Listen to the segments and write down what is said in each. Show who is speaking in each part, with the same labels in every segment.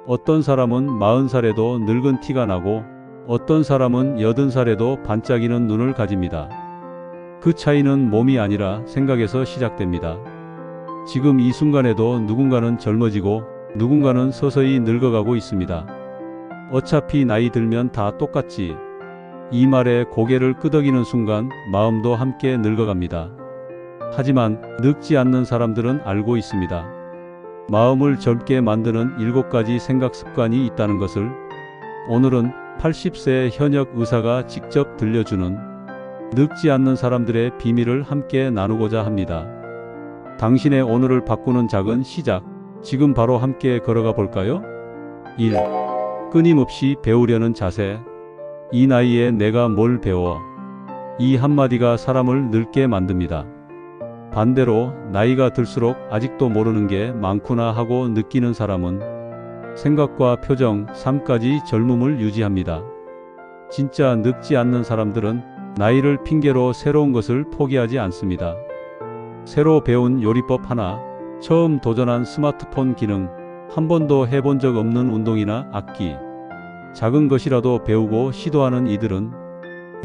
Speaker 1: 어떤 사람은 40살에도 늙은 티가 나고 어떤 사람은 80살에도 반짝이는 눈을 가집니다. 그 차이는 몸이 아니라 생각에서 시작됩니다. 지금 이 순간에도 누군가는 젊어지고 누군가는 서서히 늙어가고 있습니다. 어차피 나이 들면 다 똑같지. 이 말에 고개를 끄덕이는 순간 마음도 함께 늙어갑니다. 하지만 늙지 않는 사람들은 알고 있습니다. 마음을 젊게 만드는 7가지 생각 습관이 있다는 것을 오늘은 80세 현역 의사가 직접 들려주는 늙지 않는 사람들의 비밀을 함께 나누고자 합니다. 당신의 오늘을 바꾸는 작은 시작, 지금 바로 함께 걸어가 볼까요? 1. 끊임없이 배우려는 자세. 이 나이에 내가 뭘 배워? 이 한마디가 사람을 늙게 만듭니다. 반대로 나이가 들수록 아직도 모르는 게 많구나 하고 느끼는 사람은 생각과 표정, 삶까지 젊음을 유지합니다. 진짜 늙지 않는 사람들은 나이를 핑계로 새로운 것을 포기하지 않습니다. 새로 배운 요리법 하나, 처음 도전한 스마트폰 기능, 한 번도 해본 적 없는 운동이나 악기, 작은 것이라도 배우고 시도하는 이들은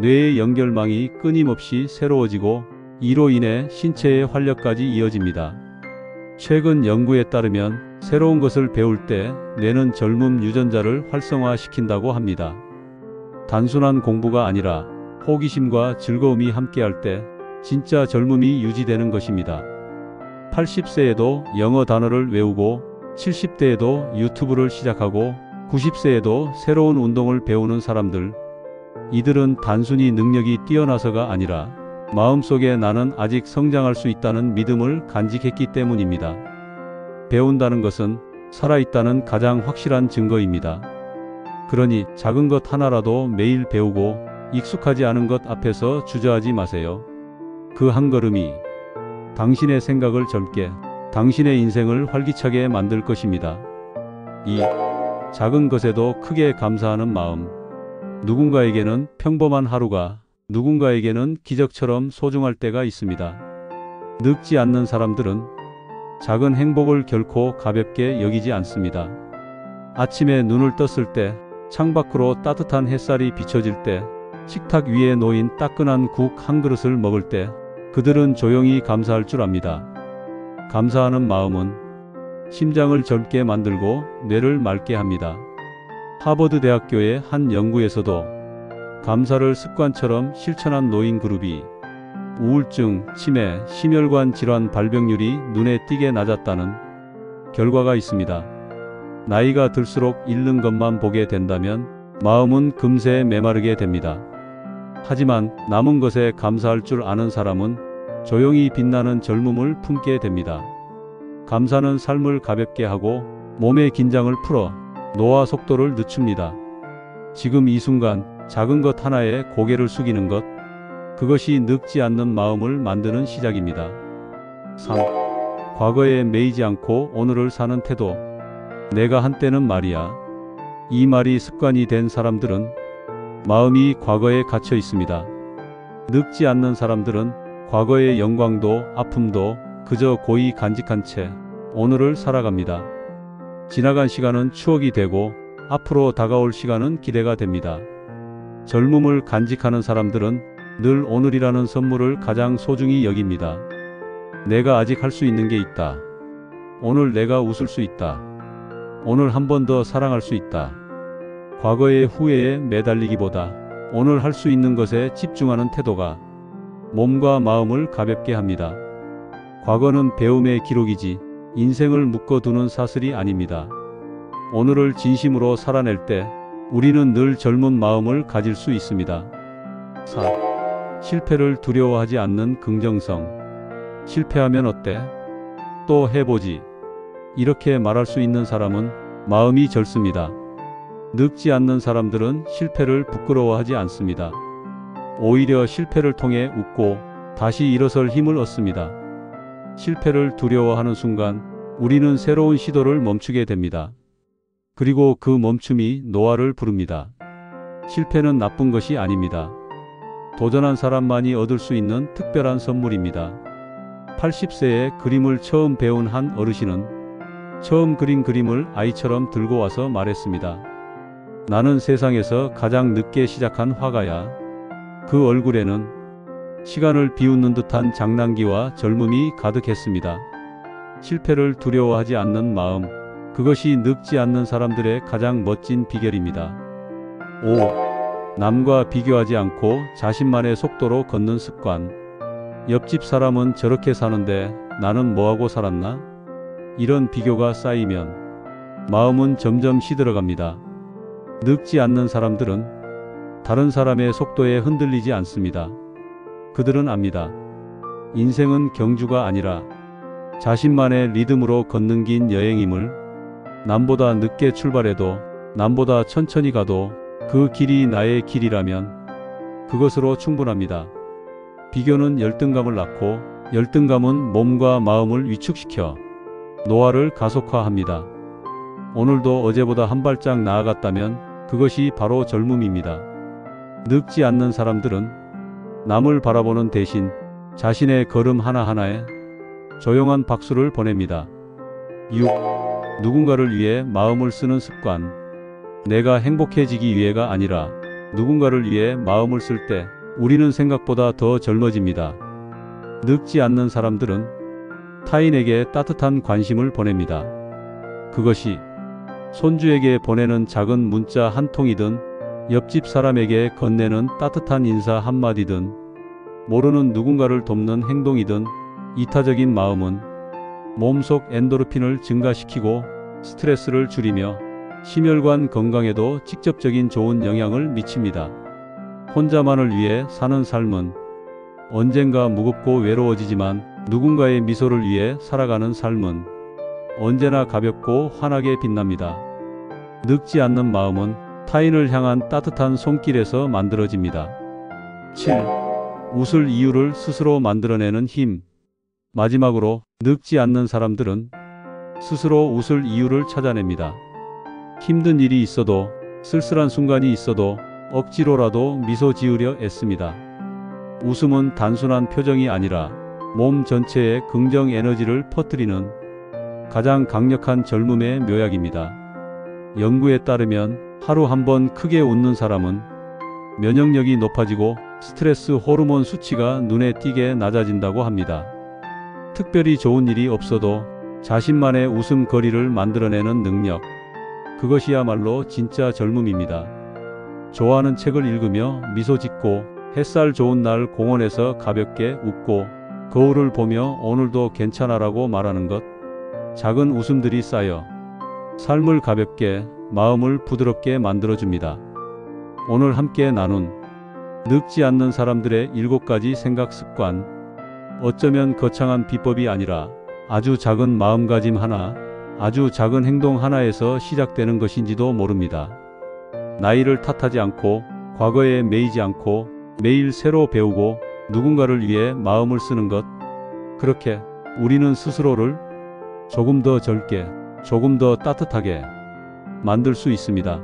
Speaker 1: 뇌의 연결망이 끊임없이 새로워지고 이로 인해 신체의 활력까지 이어집니다. 최근 연구에 따르면 새로운 것을 배울 때 뇌는 젊음 유전자를 활성화시킨다고 합니다. 단순한 공부가 아니라 호기심과 즐거움이 함께할 때 진짜 젊음이 유지되는 것입니다. 80세에도 영어 단어를 외우고 70대에도 유튜브를 시작하고 90세에도 새로운 운동을 배우는 사람들, 이들은 단순히 능력이 뛰어나서가 아니라 마음속에 나는 아직 성장할 수 있다는 믿음을 간직했기 때문입니다. 배운다는 것은 살아있다는 가장 확실한 증거입니다. 그러니 작은 것 하나라도 매일 배우고 익숙하지 않은 것 앞에서 주저하지 마세요. 그 한 걸음이 당신의 생각을 젊게, 당신의 인생을 활기차게 만들 것입니다. 2. 작은 것에도 크게 감사하는 마음. 누군가에게는 평범한 하루가, 누군가에게는 기적처럼 소중할 때가 있습니다. 늙지 않는 사람들은 작은 행복을 결코 가볍게 여기지 않습니다. 아침에 눈을 떴을 때, 창밖으로 따뜻한 햇살이 비춰질 때, 식탁 위에 놓인 따끈한 국 한 그릇을 먹을 때 그들은 조용히 감사할 줄 압니다. 감사하는 마음은 심장을 젊게 만들고 뇌를 맑게 합니다. 하버드 대학교의 한 연구에서도 감사를 습관처럼 실천한 노인 그룹이 우울증, 치매, 심혈관 질환 발병률이 눈에 띄게 낮았다는 결과가 있습니다. 나이가 들수록 잃는 것만 보게 된다면 마음은 금세 메마르게 됩니다. 하지만 남은 것에 감사할 줄 아는 사람은 조용히 빛나는 젊음을 품게 됩니다. 감사는 삶을 가볍게 하고 몸의 긴장을 풀어 노화 속도를 늦춥니다. 지금 이 순간 작은 것 하나에 고개를 숙이는 것, 그것이 늙지 않는 마음을 만드는 시작입니다. 3. 과거에 매이지 않고 오늘을 사는 태도. 내가 한때는 말이야. 이 말이 습관이 된 사람들은 마음이 과거에 갇혀 있습니다. 늙지 않는 사람들은 과거의 영광도 아픔도 그저 고이 간직한 채 오늘을 살아갑니다. 지나간 시간은 추억이 되고 앞으로 다가올 시간은 기대가 됩니다. 젊음을 간직하는 사람들은 늘 오늘이라는 선물을 가장 소중히 여깁니다. 내가 아직 할 수 있는 게 있다. 오늘 내가 웃을 수 있다. 오늘 한 번 더 사랑할 수 있다. 과거의 후회에 매달리기보다 오늘 할 수 있는 것에 집중하는 태도가 몸과 마음을 가볍게 합니다. 과거는 배움의 기록이지 인생을 묶어두는 사슬이 아닙니다. 오늘을 진심으로 살아낼 때 우리는 늘 젊은 마음을 가질 수 있습니다. 4. 실패를 두려워하지 않는 긍정성. 실패하면 어때? 또 해보지. 이렇게 말할 수 있는 사람은 마음이 젊습니다. 늙지 않는 사람들은 실패를 부끄러워하지 않습니다. 오히려 실패를 통해 웃고 다시 일어설 힘을 얻습니다. 실패를 두려워하는 순간 우리는 새로운 시도를 멈추게 됩니다. 그리고 그 멈춤이 노화를 부릅니다. 실패는 나쁜 것이 아닙니다. 도전한 사람만이 얻을 수 있는 특별한 선물입니다. 80세에 그림을 처음 배운 한 어르신은 처음 그린 그림을 아이처럼 들고 와서 말했습니다. 나는 세상에서 가장 늦게 시작한 화가야. 그 얼굴에는 시간을 비웃는 듯한 장난기와 젊음이 가득했습니다. 실패를 두려워하지 않는 마음, 그것이 늙지 않는 사람들의 가장 멋진 비결입니다. 5. 남과 비교하지 않고 자신만의 속도로 걷는 습관. 옆집 사람은 저렇게 사는데 나는 뭐하고 살았나? 이런 비교가 쌓이면 마음은 점점 시들어갑니다. 늙지 않는 사람들은 다른 사람의 속도에 흔들리지 않습니다. 그들은 압니다. 인생은 경주가 아니라 자신만의 리듬으로 걷는 긴 여행임을. 남보다 늦게 출발해도 남보다 천천히 가도 그 길이 나의 길이라면 그것으로 충분합니다. 비교는 열등감을 낳고 열등감은 몸과 마음을 위축시켜 노화를 가속화합니다. 오늘도 어제보다 한 발짝 나아갔다면 그것이 바로 젊음입니다. 늙지 않는 사람들은 남을 바라보는 대신 자신의 걸음 하나하나에 조용한 박수를 보냅니다. 6. 누군가를 위해 마음을 쓰는 습관. 내가 행복해지기 위해가 아니라 누군가를 위해 마음을 쓸 때 우리는 생각보다 더 젊어집니다. 늙지 않는 사람들은 타인에게 따뜻한 관심을 보냅니다. 그것이 손주에게 보내는 작은 문자 한 통이든 옆집 사람에게 건네는 따뜻한 인사 한마디든 모르는 누군가를 돕는 행동이든 이타적인 마음은 몸속 엔도르핀을 증가시키고 스트레스를 줄이며 심혈관 건강에도 직접적인 좋은 영향을 미칩니다. 혼자만을 위해 사는 삶은 언젠가 무겁고 외로워지지만 누군가의 미소를 위해 살아가는 삶은 언제나 가볍고 환하게 빛납니다. 늙지 않는 마음은 타인을 향한 따뜻한 손길에서 만들어집니다. 7. 웃을 이유를 스스로 만들어내는 힘. 마지막으로 늙지 않는 사람들은 스스로 웃을 이유를 찾아냅니다. 힘든 일이 있어도 쓸쓸한 순간이 있어도 억지로라도 미소 지으려 애씁니다. 웃음은 단순한 표정이 아니라 몸 전체에 긍정 에너지를 퍼뜨리는 가장 강력한 젊음의 묘약입니다. 연구에 따르면 하루 한 번 크게 웃는 사람은 면역력이 높아지고 스트레스 호르몬 수치가 눈에 띄게 낮아진다고 합니다. 특별히 좋은 일이 없어도 자신만의 웃음거리를 만들어내는 능력, 그것이야말로 진짜 젊음입니다. 좋아하는 책을 읽으며 미소 짓고 햇살 좋은 날 공원에서 가볍게 웃고 거울을 보며 오늘도 괜찮아라고 말하는 것, 작은 웃음들이 쌓여 삶을 가볍게, 마음을 부드럽게 만들어줍니다. 오늘 함께 나눈 늙지 않는 사람들의 7가지 생각 습관, 어쩌면 거창한 비법이 아니라 아주 작은 마음가짐 하나, 아주 작은 행동 하나에서 시작되는 것인지도 모릅니다. 나이를 탓하지 않고 과거에 매이지 않고 매일 새로 배우고 누군가를 위해 마음을 쓰는 것, 그렇게 우리는 스스로를 조금 더 젊게, 조금 더 따뜻하게 만들 수 있습니다.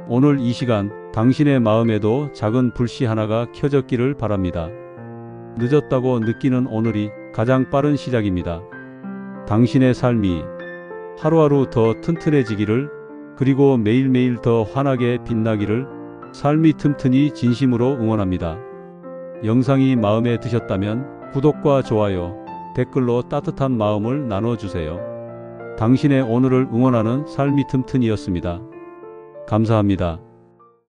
Speaker 1: 오늘 이 시간 당신의 마음에도 작은 불씨 하나가 켜졌기를 바랍니다. 늦었다고 느끼는 오늘이 가장 빠른 시작입니다. 당신의 삶이 하루하루 더 튼튼해지기를, 그리고 매일매일 더 환하게 빛나기를 삶이 틈틈이 진심으로 응원합니다. 영상이 마음에 드셨다면 구독과 좋아요, 댓글로 따뜻한 마음을 나눠주세요. 당신의 오늘을 응원하는 삶이 틈틈이였습니다. 감사합니다.